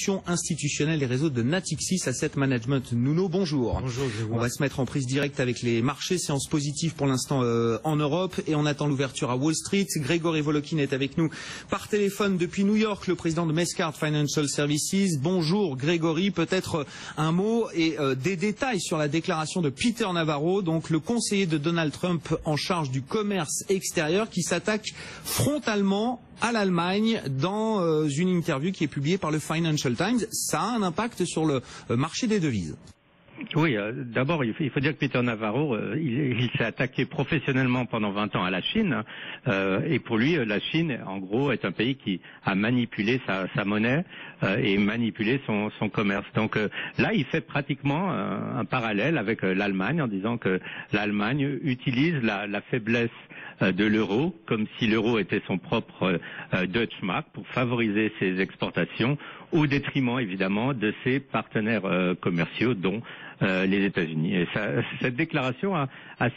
solutions institutionnelles et réseaux de Natixis Asset Management. Nuno, bonjour. Bonjour. On va se mettre en prise directe avec les marchés, séance positive pour l'instant en Europe et on attend l'ouverture à Wall Street. Grégory Volokin est avec nous par téléphone depuis New York, le président de Mescard Financial Services. Bonjour Grégory, peut-être un mot et des détails sur la déclaration de Peter Navarro, donc le conseiller de Donald Trump en charge du commerce extérieur, qui s'attaque frontalement à l'Allemagne dans une interview qui est publiée par le Financial Times. Ça a un impact sur le marché des devises. Oui, d'abord, il faut dire que Peter Navarro, il s'est attaqué professionnellement pendant 20 ans à la Chine, et pour lui, la Chine, en gros, est un pays qui a manipulé sa monnaie et manipulé son commerce. Donc là, il fait pratiquement un parallèle avec l'Allemagne, en disant que l'Allemagne utilise la faiblesse de l'euro, comme si l'euro était son propre Deutschmark, pour favoriser ses exportations, au détriment évidemment de ses partenaires commerciaux, dont les États-Unis. Et cette déclaration a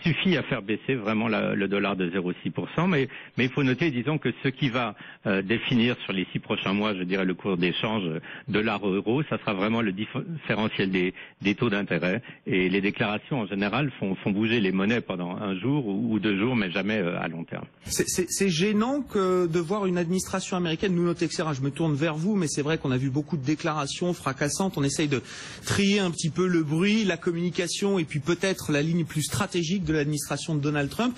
suffi à faire baisser vraiment le dollar de 0,6%, mais il faut noter, disons, que ce qui va définir sur les 6 prochains mois, je dirais, le cours d'échange dollar-euro, ça sera vraiment le différentiel des taux d'intérêt. Et les déclarations, en général, font bouger les monnaies pendant un jour ou 2 jours, mais jamais à long terme. C'est gênant de voir une administration américaine, Nuno Teixeira, je me tourne vers vous, mais c'est vrai qu'on a vu beaucoup de déclarations fracassantes. On essaye de trier un petit peu le bruit, la communication et puis peut-être la ligne plus stratégique de l'administration de Donald Trump.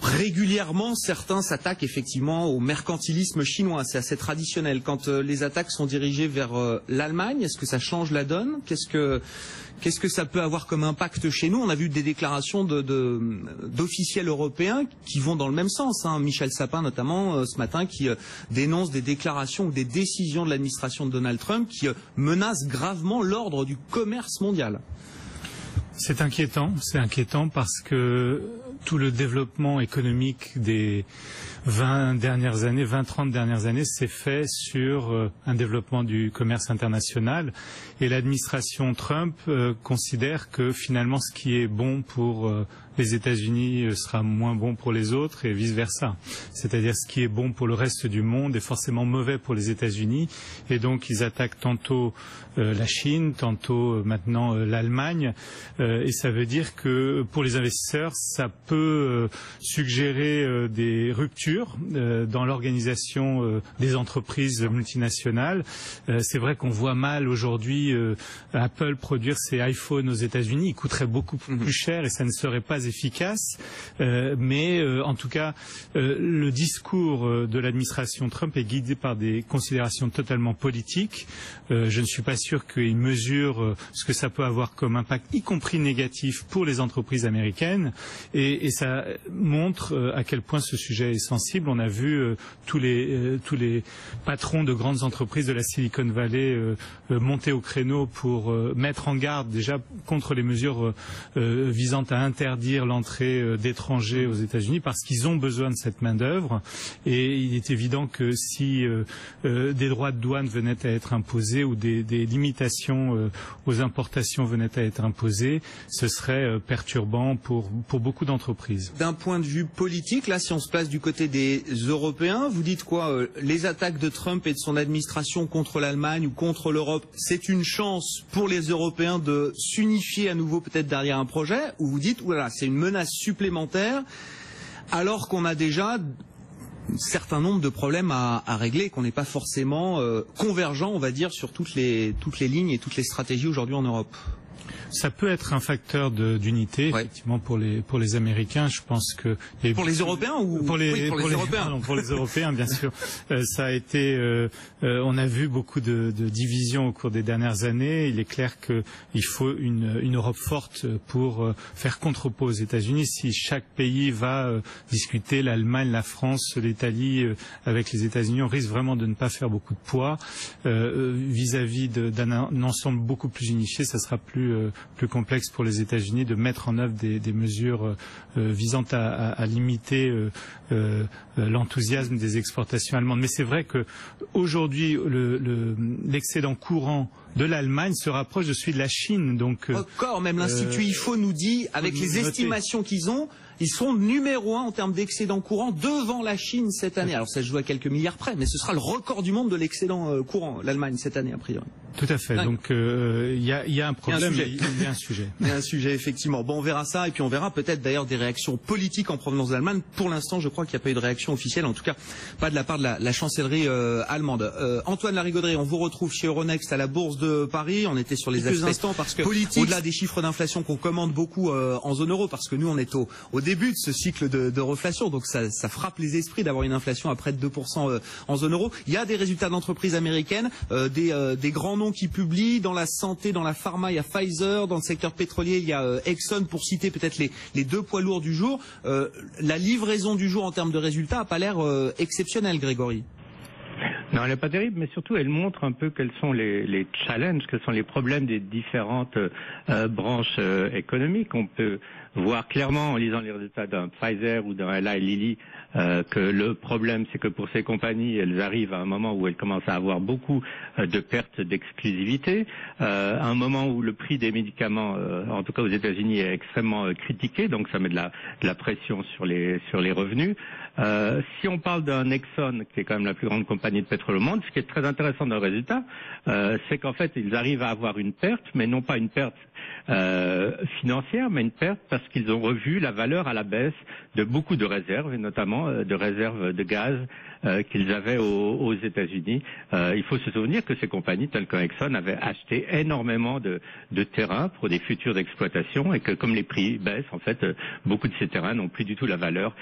Régulièrement, certains s'attaquent effectivement au mercantilisme chinois, c'est assez traditionnel. Quand les attaques sont dirigées vers l'Allemagne, est-ce que ça change la donne? Qu'est-ce que ça peut avoir comme impact chez nous? On a vu des déclarations d'officiels européens qui vont dans le même sens. Michel Sapin notamment ce matin qui dénonce des déclarations ou des décisions de l'administration de Donald Trump qui menacent gravement l'ordre du commerce mondial. C'est inquiétant parce que tout le développement économique des 20-30 dernières années s'est fait sur un développement du commerce international et l'administration Trump considère que finalement ce qui est bon pour les États-Unis sera moins bon pour les autres et vice-versa. C'est-à-dire ce qui est bon pour le reste du monde est forcément mauvais pour les États-Unis et donc ils attaquent tantôt la Chine, tantôt maintenant l'Allemagne et ça veut dire que pour les investisseurs ça peut suggérer des ruptures dans l'organisation des entreprises multinationales. C'est vrai qu'on voit mal aujourd'hui Apple produire ses iPhones aux États-Unis. Il coûterait beaucoup plus cher et ça ne serait pas efficace. Mais en tout cas, le discours de l'administration Trump est guidé par des considérations totalement politiques. Je ne suis pas sûr qu'il mesure ce que ça peut avoir comme impact, y compris négatif, pour les entreprises américaines. Et ça montre à quel point ce sujet est sensible. On a vu tous les patrons de grandes entreprises de la Silicon Valley monter au créneau pour mettre en garde déjà contre les mesures visant à interdire l'entrée d'étrangers aux États-Unis parce qu'ils ont besoin de cette main-d'œuvre. Et il est évident que si des droits de douane venaient à être imposés ou des limitations aux importations venaient à être imposées, ce serait perturbant pour beaucoup d'entreprises. D'un point de vue politique, là, si on se place du côté des Européens, vous dites quoi? Les attaques de Trump et de son administration contre l'Allemagne ou contre l'Europe, c'est une chance pour les Européens de s'unifier à nouveau peut-être derrière un projet? Ou vous dites, voilà, c'est une menace supplémentaire alors qu'on a déjà un certain nombre de problèmes à régler, qu'on n'est pas forcément convergent, on va dire, sur toutes les lignes et toutes les stratégies aujourd'hui en Europe? Ça peut être un facteur d'unité, effectivement, pour les Américains. Je pense que pour les Européens ou pour les Européens. Non, pour les Européens, bien sûr. Ça a été. On a vu beaucoup de divisions au cours des dernières années. Il est clair qu'il faut une Europe forte pour faire contrepoids aux États-Unis. Si chaque pays va discuter, l'Allemagne, la France, l'Italie, avec les États-Unis, on risque vraiment de ne pas faire beaucoup de poids vis-à-vis d'un ensemble beaucoup plus unifié. Ça sera plus complexe pour les États-Unis de mettre en œuvre des mesures visant à limiter l'enthousiasme des exportations allemandes. Mais c'est vrai que aujourd'hui l'excédent courant de l'Allemagne se rapproche de celui de la Chine. Donc, encore, même l'Institut IFO nous dit, avec les estimations qu'ils ont, ils sont numéro 1 en termes d'excédent courant devant la Chine cette année. Alors ça se joue à quelques milliards près, mais ce sera le record du monde de l'excédent courant, l'Allemagne cette année a priori. Tout à fait. Ouais. Donc il y a un problème, il y a un sujet. Il y a un sujet effectivement. Bon, on verra ça et puis on verra peut-être d'ailleurs des réactions politiques en provenance d'Allemagne. Pour l'instant, je crois qu'il n'y a pas eu de réaction officielle, en tout cas pas de la part de la chancellerie allemande. Antoine Larigauderie, on vous retrouve chez Euronext à la Bourse de Paris. On était sur les aspects parce que au-delà des chiffres d'inflation qu'on commande beaucoup en zone euro, parce que nous on est au début de ce cycle de reflation, donc ça frappe les esprits d'avoir une inflation à près de 2% en zone euro. Il y a des résultats d'entreprises américaines, des grands noms qui publient dans la santé, dans la pharma, il y a Pfizer, dans le secteur pétrolier, il y a Exxon, pour citer peut-être les deux poids lourds du jour. La livraison du jour en termes de résultats n'a pas l'air exceptionnelle, Grégory. Non, elle n'est pas terrible, mais surtout elle montre un peu quels sont les challenges, quels sont les problèmes des différentes branches économiques. On peut voir clairement en lisant les résultats d'un Pfizer ou d'un Eli Lilly que le problème, c'est que pour ces compagnies, elles arrivent à un moment où elles commencent à avoir beaucoup de pertes d'exclusivité, à un moment où le prix des médicaments, en tout cas aux États-Unis, est extrêmement critiqué, donc ça met de la pression sur les revenus. Si on parle d'un Exxon, qui est quand même la plus grande compagnie de pétrole au monde, ce qui est très intéressant dans le résultat, c'est qu'en fait, ils arrivent à avoir une perte, mais non pas une perte financière, mais une perte parce qu'ils ont revu la valeur à la baisse de beaucoup de réserves, et notamment de réserves de gaz qu'ils avaient aux États-Unis. Il faut se souvenir que ces compagnies, telles qu'Exxon, avaient acheté énormément de terrains pour des futures exploitations, et que comme les prix baissent, en fait, beaucoup de ces terrains n'ont plus du tout la valeur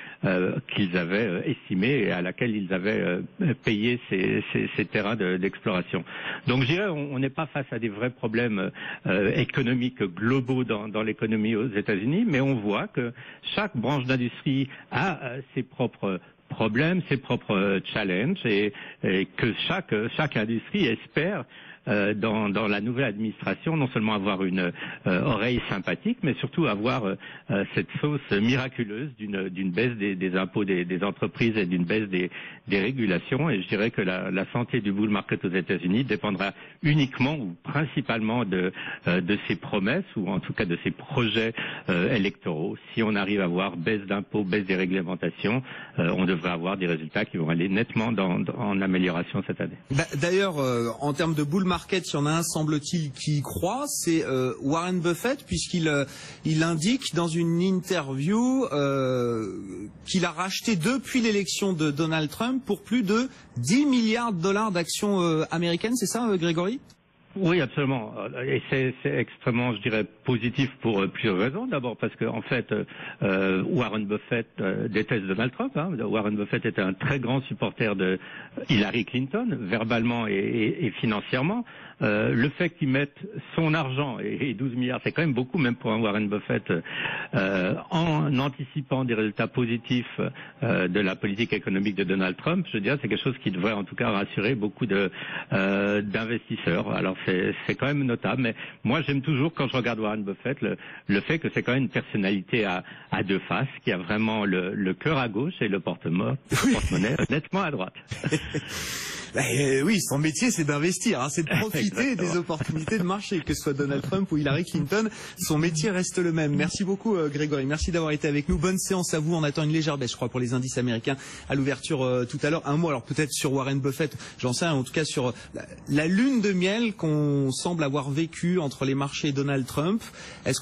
qu'ils avaient estimée et à laquelle ils avaient payé ces terrains d'exploration. Donc, je dirais, on n'est pas face à des vrais problèmes économiques globaux dans l'économie aux États-Unis, mais on voit que chaque branche d'industrie a ses propres problèmes, ses propres challenges, et que chaque industrie espère dans la nouvelle administration non seulement avoir une oreille sympathique, mais surtout avoir cette sauce miraculeuse d'une baisse des impôts des entreprises et d'une baisse des régulations. Et je dirais que la santé du bull market aux États-Unis dépendra uniquement ou principalement de ces promesses, ou en tout cas de ces projets électoraux. Si on arrive à avoir baisse d'impôts, baisse des réglementations, on devrait avoir des résultats qui vont aller nettement en amélioration cette année. D'ailleurs, en termes de bull market, il y en a un, semble-t-il, qui y croit, c'est Warren Buffett, puisqu'il indique dans une interview qu'il a racheté depuis l'élection de Donald Trump pour plus de 10 milliards de dollars d'actions américaines, c'est ça, Grégory ? Oui, absolument. Et c'est extrêmement, je dirais, positif pour plusieurs raisons. D'abord parce que, en fait, Warren Buffett déteste Donald Trump. Warren Buffett était un très grand supporter de Hillary Clinton, verbalement et financièrement. Le fait qu'il mette son argent, et 12 milliards, c'est quand même beaucoup, même pour un Warren Buffett, en anticipant des résultats positifs de la politique économique de Donald Trump, je dirais, c'est quelque chose qui devrait en tout cas rassurer beaucoup d'investisseurs. Alors c'est quand même notable, mais moi j'aime toujours, quand je regarde Warren Buffett, le fait que c'est quand même une personnalité à deux faces, qui a vraiment le cœur à gauche et le porte-monnaie nettement à droite. Oui, son métier c'est d'investir, c'est de profiter des opportunités de marché, que ce soit Donald Trump ou Hillary Clinton, son métier reste le même. Merci beaucoup Grégory, merci d'avoir été avec nous, bonne séance à vous. On attend une légère baisse, je crois, pour les indices américains à l'ouverture tout à l'heure. Un mot alors peut-être sur Warren Buffett, j'en sais rien, en tout cas sur la lune de miel qu'on semble avoir vécue entre les marchés et Donald Trump. Est-ce